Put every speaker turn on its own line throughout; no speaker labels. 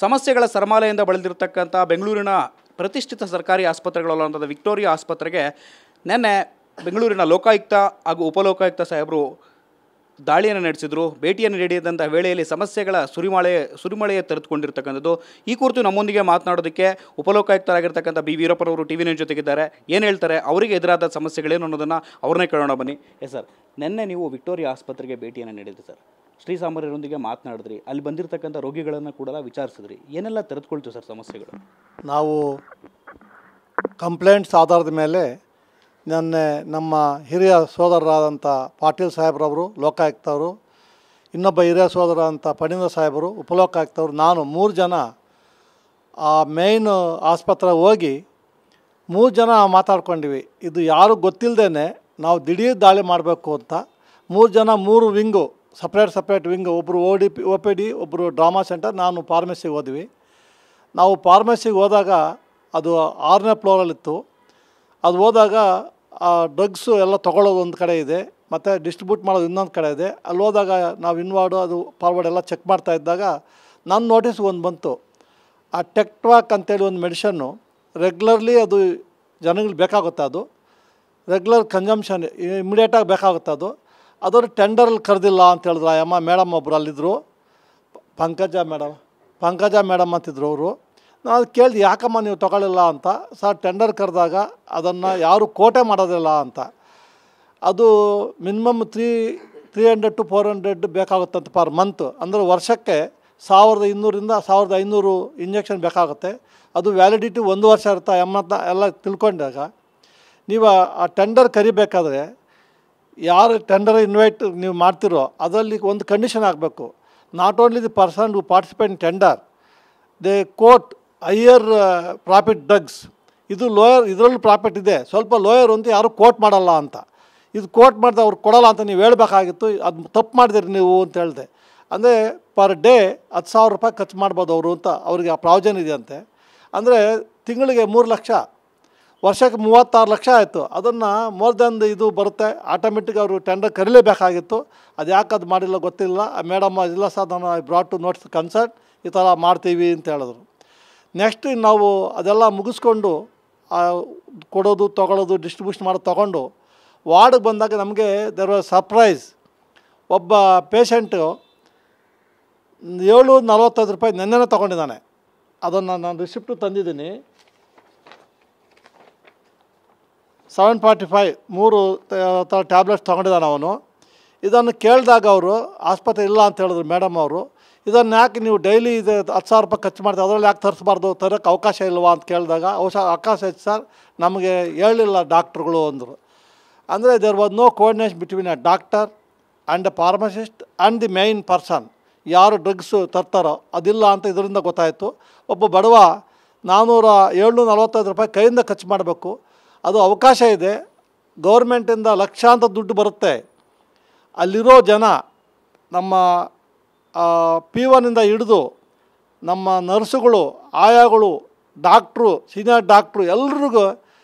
ಸಮಸ್ಯೆಗಳ ಸರಮಾಲೆಯಿಂದ ಬಳಲಿರತಕ್ಕಂಥ ಬೆಂಗಳೂರಿನ ಪ್ರತಿಷ್ಠಿತ ಸರ್ಕಾರಿ ಆಸ್ಪತ್ರೆಗಳಲ್ಲೊಂದಾದ ವಿಕ್ಟೋರಿಯಾ ಆಸ್ಪತ್ರೆಗೆ ನಿನ್ನೆ ಬೆಂಗಳೂರಿನ ಲೋಕಾಯುಕ್ತ ಹಾಗೂ ಉಪಲೋಕಾಯುಕ್ತ ಸಾಹೇಬರು ದಾಳಿಯನ್ನು ನಡೆಸಿದರು. ಭೇಟಿಯನ್ನು ನೀಡಿದಂಥ ವೇಳೆಯಲ್ಲಿ ಸಮಸ್ಯೆಗಳ ಸುರಿಮಳೆಯೇ ತೆರೆದುಕೊಂಡಿರ್ತಕ್ಕಂಥದ್ದು. ಈ ಕುರಿತು ನಮ್ಮೊಂದಿಗೆ ಮಾತನಾಡೋದಕ್ಕೆ ಉಪಲೋಕಾಯುಕ್ತರಾಗಿರ್ತಕ್ಕಂಥ ಬಿ ವೀರಪ್ಪನವರು ಟಿ ವಿ ನೈನ್ ಜೊತೆಗಿದ್ದಾರೆ. ಏನು ಹೇಳ್ತಾರೆ, ಅವರಿಗೆ ಎದುರಾದ ಸಮಸ್ಯೆಗಳೇನು ಅನ್ನೋದನ್ನು ಅವ್ರನ್ನೇ ಕೇಳೋಣ ಬನ್ನಿ. ಸರ್, ನಿನ್ನೆ ನೀವು ವಿಕ್ಟೋರಿಯಾ ಆಸ್ಪತ್ರೆಗೆ ಭೇಟಿಯನ್ನು ನೀಡಿದ್ರಿ ಸರ್. ಶ್ರೀಸಾಮಾನ್ಯರೊಂದಿಗೆ ಮಾತನಾಡಿದ್ರಿ, ಅಲ್ಲಿ ಬಂದಿರತಕ್ಕಂಥ ರೋಗಿಗಳನ್ನು ಕೂಡ ವಿಚಾರಿಸಿದ್ರಿ. ಏನೆಲ್ಲ ತೆರೆದುಕೊಳ್ತೀವಿ ಸರ್ ಸಮಸ್ಯೆಗಳು?
ನಾವು ಕಂಪ್ಲೇಂಟ್ಸ್ ಆಧಾರದ ಮೇಲೆ ನಿನ್ನೆ ನಮ್ಮ ಹಿರಿಯ ಸೋದರರಾದಂಥ ಪಾಟೀಲ್ ಸಾಹೇಬ್ರವರು ಲೋಕಾಯುಕ್ತವರು, ಇನ್ನೊಬ್ಬ ಹಿರಿಯ ಸೋದರ ಅಂತ ಫಣೀಂದ್ರ ಸಾಹೇಬರು ಉಪಲೋಕಾಯುಕ್ತವರು, ನಾನು 3 ಜನ ಆ ಮೇಯ್ನ್ ಆಸ್ಪತ್ರೆಗೆ ಹೋಗಿ 3 ಜನ ಮಾತಾಡ್ಕೊಂಡಿವಿ. ಇದು ಯಾರು ಗೊತ್ತಿಲ್ಲದೇ ನಾವು ದಿಢೀರ್ ದಾಳಿ ಮಾಡಬೇಕು ಅಂತ 3 ಜನ 3 ವಿಂಗು ಸಪ್ರೇಟ್ ವಿಂಗು, ಒಬ್ಬರು ಒ ಪಿ ಡಿ, ಒಬ್ಬರು ಡ್ರಾಮಾ ಸೆಂಟರ್, ನಾನು ಫಾರ್ಮಸಿಗೆ ಹೋದ್ವಿ. ನಾವು ಫಾರ್ಮಸಿಗೆ ಹೋದಾಗ ಅದು 6ನೇ ಫ್ಲೋರಲ್ಲಿತ್ತು. ಅದು ಹೋದಾಗ ಆ ಡ್ರಗ್ಸು ಎಲ್ಲ ತೊಗೊಳ್ಳೋದು ಒಂದು ಕಡೆ ಇದೆ, ಮತ್ತು ಡಿಸ್ಟ್ರಿಬ್ಯೂಟ್ ಮಾಡೋದು ಇನ್ನೊಂದು ಕಡೆ ಇದೆ. ಅಲ್ಲಿ ಹೋದಾಗ ನಾವು ಇನ್ವಾರ್ಡು ಅದು ಫಾರ್ವರ್ಡ್ ಎಲ್ಲ ಚೆಕ್ ಮಾಡ್ತಾ ಇದ್ದಾಗ ನನ್ನ ನೋಟಿಸ್ ಒಂದು ಬಂತು. ಆ ಟೆಕ್ಟ್ವಾಕ್ ಅಂತೇಳಿ ಒಂದು ಮೆಡಿಷನ್ನು ರೆಗ್ಯುಲರ್ಲಿ ಅದು ಜನಗಳಿಗೆ ಬೇಕಾಗುತ್ತೆ, ಅದು ರೆಗ್ಯುಲರ್ ಕನ್ಸಂಪ್ಷನ್ ಇಮಿಡಿಯೇಟಾಗಿ ಬೇಕಾಗುತ್ತೆ. ಅದನ್ನು ಟೆಂಡರಲ್ಲಿ ಕರೆದಿಲ್ಲ ಅಂತ ಹೇಳಿದ್ರು. ಆ ಮೇಡಮ್ ಒಬ್ಬರು ಅಲ್ಲಿದ್ದರು, ಪಂಕಜ ಮೇಡಮ್ ಅಂತಿದ್ರು ಅವರು. ನಾನು ಕೇಳಿದೆ, ಯಾಕಮ್ಮ ನೀವು ತೊಗೊಳ್ಳಿಲ್ಲ ಅಂತ. ಸರ್, ಟೆಂಡರ್ ಕರೆದಾಗ ಅದನ್ನು ಯಾರು ಕೋಟೆ ಮಾಡೋದಿಲ್ಲ ಅಂತ. ಅದು ಮಿನಿಮಮ್ 300 to 400 ಬೇಕಾಗುತ್ತಂತ ಪರ್ ಮಂತ್. ಅಂದರೆ ವರ್ಷಕ್ಕೆ 1200ರಿಂದ 1500 ಇಂಜೆಕ್ಷನ್ ಬೇಕಾಗುತ್ತೆ. ಅದು ವ್ಯಾಲಿಡಿಟಿ 1 ವರ್ಷ ಇರುತ್ತೆ ಎಲ್ಲ ತಿಳ್ಕೊಂಡಾಗ. ನೀವು ಆ ಟೆಂಡರ್ ಕರಿಬೇಕಾದ್ರೆ ಯಾರು ಟೆಂಡರ್ ಇನ್ವೈಟ್ ನೀವು ಮಾಡ್ತಿರೋ ಅದರಲ್ಲಿ ಒಂದು ಕಂಡೀಷನ್ ಆಗಬೇಕು. Not only the person who participate in tender, they quote higher profit drugs. ಇದು ಲೋಯರ್, ಇದರಲ್ಲೂ ಪ್ರಾಫಿಟ್ ಇದೆ, ಸ್ವಲ್ಪ ಲೋಯರ್ ಅಂತ ಯಾರು ಕೋಟ್ ಮಾಡಲ್ಲ ಅಂತ. ಇದು ಕೋಟ್ ಮಾಡಿದೆ ಅವ್ರು ಕೊಡೋಲ್ಲ ಅಂತ ನೀವು ಹೇಳಬೇಕಾಗಿತ್ತು. ಅದು ತಪ್ಪು ಮಾಡಿದಿರಿ ನೀವು ಅಂತ ಹೇಳಿದೆ. ಅಂದರೆ ಪರ್ ಡೇ 10,000 ರೂಪಾಯಿ ಖರ್ಚು ಮಾಡ್ಬೋದು ಅವರು ಅಂತ ಅವ್ರಿಗೆ ಆ ಪ್ರಾವಿಷನ್ ಇದೆಯಂತೆ. ಅಂದರೆ ತಿಂಗಳಿಗೆ 3 ಲಕ್ಷ, ವರ್ಷಕ್ಕೆ 36 ಲಕ್ಷ ಆಯಿತು. ಅದನ್ನು ಮೋರ್ ದೆನ್ ಇದು ಬರುತ್ತೆ, ಆಟೋಮೆಟಿಕ್ ಅವರು ಟೆಂಡರ್ ಕರೀಲೇಬೇಕಾಗಿತ್ತು. ಅದು ಯಾಕೆ ಅದು ಮಾಡಿಲ್ಲ ಗೊತ್ತಿಲ್ಲ. ಆ ಮೇಡಮ್ ಇಲ್ಲ ಸರ್, ನಾನು ಬ್ರಾಟ್ ಟು ನೋಟ್ಸ್ ಕನ್ಸರ್ಟ್, ಈ ಥರ ಮಾಡ್ತೀವಿ ಅಂತ ಹೇಳಿದ್ರು. ನೆಕ್ಸ್ಟ್ ನಾವು ಅದೆಲ್ಲ ಮುಗಿಸ್ಕೊಂಡು ಕೊಡೋದು ತೊಗೊಳ್ಳೋದು ಡಿಸ್ಟ್ರಿಬ್ಯೂಷನ್ ಮಾಡೋದು ತೊಗೊಂಡು ವಾರ್ಡ್ಗೆ ಬಂದಾಗ ನಮಗೆ ದೇರ್ ವಾಸ್ ಸರ್ಪ್ರೈಸ್. ಒಬ್ಬ ಪೇಷಂಟು 745 ರೂಪಾಯಿ ನೆನ್ನೆನೇ ತೊಗೊಂಡಿದ್ದಾನೆ. ಅದನ್ನು ನಾನು ರಿಸಿಪ್ಟು ತಂದಿದ್ದೀನಿ. 745 3 ಟ್ಯಾಬ್ಲೆಟ್ಸ್ ತೊಗೊಂಡಿದ್ದಾನೆ ಅವನು. ಇದನ್ನು ಕೇಳಿದಾಗ ಅವರು ಆಸ್ಪತ್ರೆ ಇಲ್ಲ ಅಂತ ಹೇಳಿದ್ರು ಮೇಡಮ್ ಅವರು. ಇದನ್ನು ಯಾಕೆ ನೀವು ಡೈಲಿ ಇದು 10,000 ರೂಪಾಯಿ ಖರ್ಚು ಮಾಡ್ತೀವಿ, ಅದರಲ್ಲಿ ಯಾಕೆ ತರಿಸ್ಬಾರ್ದು, ತರೋಕ್ಕೆ ಅವಕಾಶ ಇಲ್ವಾ ಅಂತ ಕೇಳಿದಾಗ ಅವಕಾಶ ಇತ್ತು ಸರ್, ನಮಗೆ ಹೇಳಿಲ್ಲ ಡಾಕ್ಟ್ರುಗಳು ಅಂದರು. ಅಂದರೆ there was no coordination between a doctor and a pharmacist and the main person, ಯಾರು ಡ್ರಗ್ಸು ತರ್ತಾರೋ ಅದಿಲ್ಲ ಅಂತ ಇದರಿಂದ ಗೊತ್ತಾಯಿತು. ಒಬ್ಬ ಬಡವ 745 ರೂಪಾಯಿ ಕೈಯಿಂದ ಖರ್ಚು ಮಾಡಬೇಕು. ಅದು ಅವಕಾಶ ಇದೆ, ಗೌರ್ಮೆಂಟಿಂದ ಲಕ್ಷಾಂತರ ದುಡ್ಡು ಬರುತ್ತೆ. ಅಲ್ಲಿರೋ ಜನ ನಮ್ಮ P1 ಹಿಡಿದು ನಮ್ಮ ನರ್ಸುಗಳು, ಆಯಾಗಳು, ಡಾಕ್ಟ್ರು, ಸೀನಿಯರ್ ಡಾಕ್ಟ್ರು ಎಲ್ರಿಗೂ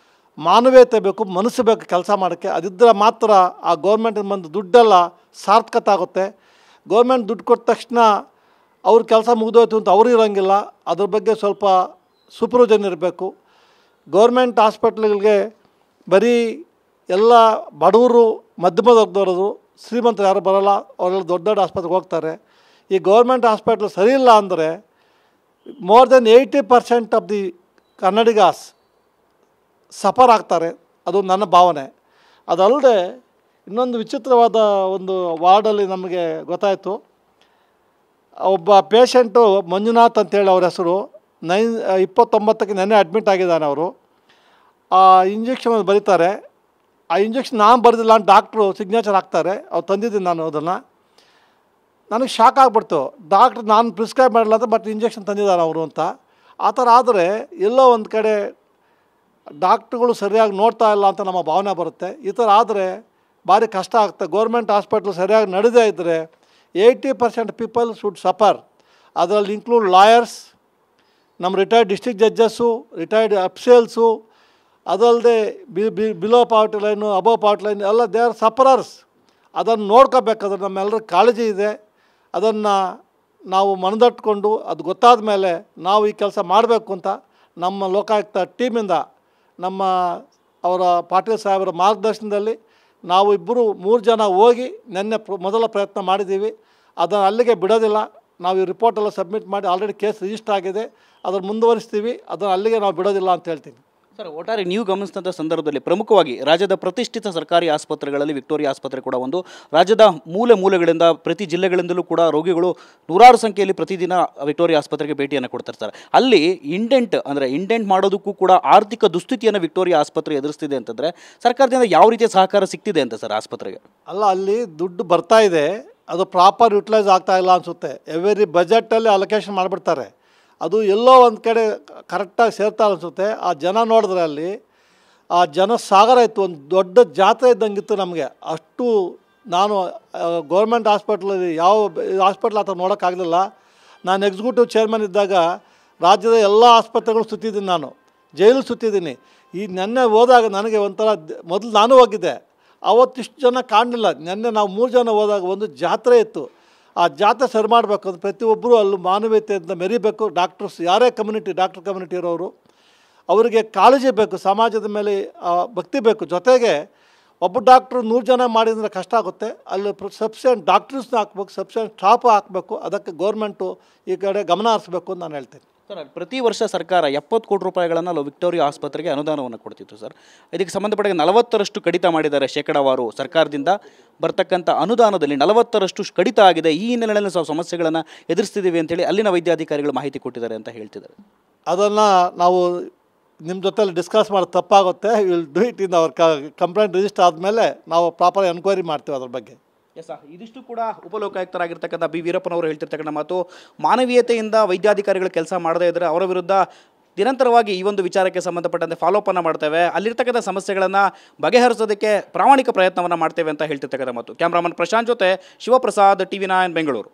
ಮಾನವೀಯತೆ ಬೇಕು, ಮನಸ್ಸು ಬೇಕು ಕೆಲಸ ಮಾಡೋಕ್ಕೆ. ಅದಿದ್ದರೆ ಮಾತ್ರ ಆ ಗೌರ್ಮೆಂಟಿಂದ ಬಂದು ದುಡ್ಡೆಲ್ಲ ಸಾರ್ಥಕತೆ ಆಗುತ್ತೆ. ಗೌರ್ಮೆಂಟ್ ದುಡ್ಡು ಕೊಟ್ಟ ತಕ್ಷಣ ಅವ್ರ ಕೆಲಸ ಮುಗಿದೋಯ್ತು ಅಂತ ಅವ್ರು ಇರೋಂಗಿಲ್ಲ. ಅದ್ರ ಬಗ್ಗೆ ಸ್ವಲ್ಪ ಸೂಪರ್ವಿಷನ್ ಇರಬೇಕು. ಗೌರ್ಮೆಂಟ್ ಹಾಸ್ಪಿಟ್ಲ್ಗಳಿಗೆ ಬರೀ ಎಲ್ಲ ಬಡವರು, ಮಧ್ಯಮ ವರ್ಗದವರು, ಶ್ರೀಮಂತರು ಯಾರು ಬರೋಲ್ಲ. ಅವರೆಲ್ಲ ದೊಡ್ಡ ದೊಡ್ಡ ಆಸ್ಪತ್ರೆಗೆ ಹೋಗ್ತಾರೆ. ಈ ಗೌರ್ಮೆಂಟ್ ಹಾಸ್ಪಿಟ್ಲ್ ಸರಿ ಇಲ್ಲ ಅಂದರೆ more than 80% of the Kannadigas suffer ಆಗ್ತಾರೆ. ಅದು ನನ್ನ ಭಾವನೆ. ಅದಲ್ಲದೆ ಇನ್ನೊಂದು ವಿಚಿತ್ರವಾದ ಒಂದು ವಾರ್ಡಲ್ಲಿ ನಮಗೆ ಗೊತ್ತಾಯಿತು. ಒಬ್ಬ ಪೇಷಂಟು ಮಂಜುನಾಥ್ ಅಂತೇಳಿ ಅವ್ರ ಹೆಸರು, 29ಕ್ಕೆ ನೆನ್ನೆ ಅಡ್ಮಿಟ್ ಆಗಿದ್ದಾನೆ. ಅವರು ಆ ಇಂಜೆಕ್ಷನ್ ಬರೀತಾರೆ. ಆ ಇಂಜೆಕ್ಷನ್ ನಾನು ಬರೆದಿಲ್ಲ ಅಂತ ಡಾಕ್ಟ್ರು ಸಿಗ್ನೇಚರ್ ಹಾಕ್ತಾರೆ. ಅವ್ರು ತಂದಿದ್ದೀನಿ ನಾನು ಅದನ್ನು. ನನಗೆ ಶಾಕ್ ಆಗಿಬಿಡ್ತು. ಡಾಕ್ಟ್ರ್ ನಾನು ಪ್ರಿಸ್ಕ್ರೈಬ್ ಮಾಡಿಲ್ಲ ಅಂತ, ಬಟ್ ಇಂಜೆಕ್ಷನ್ ತಂದಿದ್ದಾರೆ ಅವರು ಅಂತ. ಆ ಥರ ಆದರೆ ಎಲ್ಲೋ ಒಂದು ಕಡೆ ಡಾಕ್ಟ್ರುಗಳು ಸರಿಯಾಗಿ ನೋಡ್ತಾ ಇಲ್ಲ ಅಂತ ನಮ್ಮ ಭಾವನೆ ಬರುತ್ತೆ. ಈ ಥರ ಆದರೆ ಭಾರಿ ಕಷ್ಟ ಆಗುತ್ತೆ. ಗೌರ್ಮೆಂಟ್ ಹಾಸ್ಪಿಟ್ಲ್ ಸರಿಯಾಗಿ ನಡೆದೇ ಇದ್ದರೆ 80% ಪೀಪಲ್ ಶುಡ್ ಸಫರ್. ಅದರಲ್ಲಿ ಇನ್ಕ್ಲೂಡ್ ಲಾಯರ್ಸ್, ನಮ್ಮ retired district judges, retired officials, ಅದಲ್ಲದೆ ಬಿಲೋ ಪಾವರ್ಟಿ ಲೈನು, ಅಬೋ ಪಾವರ್ಟಿ ಲೈನ್ ಎಲ್ಲ ದೇ ಆರ್ ಸಫರರ್ಸ್. ಅದನ್ನು ನೋಡ್ಕೋಬೇಕಾದ್ರೆ ನಮ್ಮೆಲ್ಲರ ಕಾಳಜಿ ಇದೆ. ಅದನ್ನು ನಾವು ಮನದಟ್ಕೊಂಡು ಅದು ಗೊತ್ತಾದ ಮೇಲೆ ನಾವು ಈ ಕೆಲಸ ಮಾಡಬೇಕು ಅಂತ ನಮ್ಮ ಲೋಕಾಯುಕ್ತ ಟೀಮಿಂದ ನಮ್ಮ ಅವರ ಪಾಟೀಲ್ ಸಾಹೇಬರ ಮಾರ್ಗದರ್ಶನದಲ್ಲಿ ನಾವು ಇಬ್ಬರು 3 ಜನ ಹೋಗಿ ನಿನ್ನೆ ಮೊದಲ ಪ್ರಯತ್ನ ಮಾಡಿದ್ದೀವಿ. ಅದನ್ನು ಅಲ್ಲಿಗೆ ಬಿಡೋದಿಲ್ಲ. ನಾವು ಈ ರಿಪೋರ್ಟೆಲ್ಲ ಸಬ್ಮಿಟ್ ಮಾಡಿ ಆಲ್ರೆಡಿ ಕೇಸ್ ರಿಜಿಸ್ಟರ್ ಆಗಿದೆ. ಅದನ್ನು ಮುಂದುವರಿಸ್ತೀವಿ. ಅದನ್ನು ಅಲ್ಲಿಗೆ ನಾವು ಬಿಡೋದಿಲ್ಲ ಅಂತ ಹೇಳ್ತೀನಿ.
ಸರ್, ಒಟ್ಟಾರೆ ನೀವು ಗಮನಿಸಿದಂಥ ಸಂದರ್ಭದಲ್ಲಿ ಪ್ರಮುಖವಾಗಿ ರಾಜ್ಯದ ಪ್ರತಿಷ್ಠಿತ ಸರ್ಕಾರಿ ಆಸ್ಪತ್ರೆಗಳಲ್ಲಿ ವಿಕ್ಟೋರಿಯಾ ಆಸ್ಪತ್ರೆ ಕೂಡ ಒಂದು. ರಾಜ್ಯದ ಮೂಲೆಗಳಿಂದ ಪ್ರತಿ ಜಿಲ್ಲೆಗಳಿಂದಲೂ ಕೂಡ ರೋಗಿಗಳು ನೂರಾರು ಸಂಖ್ಯೆಯಲ್ಲಿ ಪ್ರತಿದಿನ ವಿಕ್ಟೋರಿಯಾ ಆಸ್ಪತ್ರೆಗೆ ಭೇಟಿಯನ್ನು ಕೊಡ್ತಾರೆ ಸರ್. ಅಲ್ಲಿ ಇಂಡೆಂಟ್ ಮಾಡೋದಕ್ಕೂ ಕೂಡ ಆರ್ಥಿಕ ದುಸ್ಥಿತಿಯನ್ನು ವಿಕ್ಟೋರಿಯಾ ಆಸ್ಪತ್ರೆ ಎದುರಿಸ್ತಿದೆ ಅಂತಂದರೆ ಸರ್ಕಾರದಿಂದ ಯಾವ ರೀತಿಯ ಸಹಕಾರ ಸಿಗ್ತಿದೆ ಅಂತ ಸರ್ ಆಸ್ಪತ್ರೆಗೆ?
ಅಲ್ಲ, ಅಲ್ಲಿ ದುಡ್ಡು ಬರ್ತಾ ಇದೆ, ಅದು ಪ್ರಾಪರ್ ಯುಟಿಲೈಸ್ ಆಗ್ತಾ ಇಲ್ಲ ಅನಿಸುತ್ತೆ. ಎವ್ರಿ ಬಜೆಟಲ್ಲಿ ಅಲೊಕೇಶನ್ ಮಾಡಿಬಿಡ್ತಾರೆ. ಅದು ಎಲ್ಲೋ ಒಂದು ಕಡೆ ಕರೆಕ್ಟಾಗಿ ಸೇರ್ತಾ ಅನಿಸುತ್ತೆ. ಆ ಜನ ನೋಡಿದ್ರೆ ಅಲ್ಲಿ ಆ ಜನ ಸಾಗರ ಇತ್ತು, ಒಂದು ದೊಡ್ಡ ಜಾತ್ರೆ ಇದ್ದಂಗಿತ್ತು ನಮಗೆ. ಅಷ್ಟು ನಾನು ಗೌರ್ಮೆಂಟ್ ಹಾಸ್ಪಿಟ್ಲಲ್ಲಿ ಯಾವ ಹಾಸ್ಪಿಟ್ಲ್ ಆ ಥರ ನೋಡೋಕ್ಕಾಗಲಿಲ್ಲ. ನಾನು ಎಕ್ಸಿಕ್ಯೂಟಿವ್ ಚೇರ್ಮನ್ ಇದ್ದಾಗ ರಾಜ್ಯದ ಎಲ್ಲ ಆಸ್ಪತ್ರೆಗಳು ಸುತ್ತಿದ್ದೀನಿ, ನಾನು ಜೈಲು ಸುತ್ತಿದ್ದೀನಿ. ಈ ನೆನ್ನೆ ಹೋದಾಗ ನನಗೆ ಒಂಥರ ಮೊದಲು ನಾನು ಹೋಗಿದ್ದೆ, ಅವತ್ತಿಷ್ಟು ಜನ ಕಾಣಲಿಲ್ಲ. ನೆನ್ನೆ ನಾವು 3 ಜನ ಹೋದಾಗ ಒಂದು ಜಾತ್ರೆ ಇತ್ತು. ಆ ಜಾತ್ರೆ ಸರಿ ಮಾಡಬೇಕು ಅಂತ ಪ್ರತಿಯೊಬ್ಬರು ಅಲ್ಲಿ ಮಾನವೀಯತೆಯಿಂದ ಮೆರಿಬೇಕು. ಡಾಕ್ಟರ್ಸ್ ಯಾರೇ ಡಾಕ್ಟರ್ ಕಮ್ಯುನಿಟಿ ಇರೋರು, ಅವರಿಗೆ ಕಾಳಜಿ ಬೇಕು, ಸಮಾಜದ ಮೇಲೆ ಭಕ್ತಿ ಬೇಕು. ಜೊತೆಗೆ ಒಬ್ಬ ಡಾಕ್ಟ್ರು 100 ಜನ ಮಾಡಿದ್ರೆ ಕಷ್ಟ ಆಗುತ್ತೆ. ಅಲ್ಲಿ ಸಫಿಷಿಯೆಂಟ್ ಡಾಕ್ಟರ್ಸ್ನ ಹಾಕ್ಬೇಕು, ಸಫಿಷಿಯೆಂಟ್ ಸ್ಟಾಫ್ ಹಾಕಬೇಕು. ಅದಕ್ಕೆ ಗೌರ್ಮೆಂಟು ಈ ಕಡೆ ಗಮನ ಹರಿಸ್ಬೇಕು ಅಂತ ನಾನು ಹೇಳ್ತೀನಿ.
ಸರ್, ಪ್ರತಿ ವರ್ಷ ಸರ್ಕಾರ 70 ಕೋಟಿ ರೂಪಾಯಿಗಳನ್ನು ವಿಕ್ಟೋರಿಯಾ ಆಸ್ಪತ್ರೆಗೆ ಅನುದಾನವನ್ನು ಕೊಡ್ತಿತ್ತು ಸರ್. ಇದಕ್ಕೆ ಸಂಬಂಧಪಟ್ಟ 40ರಷ್ಟು ಕಡಿತ ಮಾಡಿದ್ದಾರೆ. ಶೇಕಡಾವಾರು ಸರ್ಕಾರದಿಂದ ಬರ್ತಕ್ಕಂಥ ಅನುದಾನದಲ್ಲಿ 40ರಷ್ಟು ಕಡಿತ ಆಗಿದೆ. ಈ ಹಿನ್ನೆಲೆಯಲ್ಲಿ ಸಮಸ್ಯೆಗಳನ್ನು ಎದುರಿಸ್ತಿದ್ದೀವಿ ಅಂತೇಳಿ ಅಲ್ಲಿನ ವೈದ್ಯಾಧಿಕಾರಿಗಳು ಮಾಹಿತಿ ಕೊಟ್ಟಿದ್ದಾರೆ ಅಂತ ಹೇಳ್ತಿದ್ದಾರೆ.
ಅದನ್ನು ನಾವು ನಿಮ್ಮ ಜೊತೆಲಿ ಡಿಸ್ಕಸ್ ಮಾಡೋದು ತಪ್ಪಾಗುತ್ತೆ. Will do it in our complaint register ಆದಮೇಲೆ ನಾವು ಪ್ರಾಪರ್ ಎನ್ಕ್ವೈರಿ ಮಾಡ್ತೀವಿ ಅದ್ರ ಬಗ್ಗೆ.
ಎಸ್ ಸರ್, ಇದಿಷ್ಟು ಕೂಡ ಉಪಲೋಕಾಯುಕ್ತರಾಗಿರ್ತಕ್ಕಂಥ ಬಿ ವೀರಪ್ಪನವರು ಹೇಳ್ತಿರ್ತಕ್ಕಂಥ ಮಾತು. ಮಾನವೀಯತೆಯಿಂದ ವೈದ್ಯಾಧಿಕಾರಿಗಳು ಕೆಲಸ ಮಾಡದೇ ಇದ್ದರೆ ಅವರ ವಿರುದ್ಧ ನಿರಂತರವಾಗಿ ಈ ಒಂದು ವಿಚಾರಕ್ಕೆ ಸಂಬಂಧಪಟ್ಟಂತೆ ಫಾಲೋಅಪ್ ಮಾಡ್ತೇವೆ, ಅಲ್ಲಿರ್ತಕ್ಕಂಥ ಸಮಸ್ಯೆಗಳನ್ನು ಬಗೆಹರಿಸೋದಕ್ಕೆ ಪ್ರಾಮಾಣಿಕ ಪ್ರಯತ್ನವನ್ನು ಮಾಡ್ತೇವೆ ಅಂತ ಹೇಳ್ತಿರ್ತಕ್ಕಂಥ ಮಾತು. ಕ್ಯಾಮ್ರಾಮನ್ ಪ್ರಶಾಂತ್ ಜೊತೆ ಶಿವಪ್ರಸಾದ್, TV9 ಬೆಂಗಳೂರು.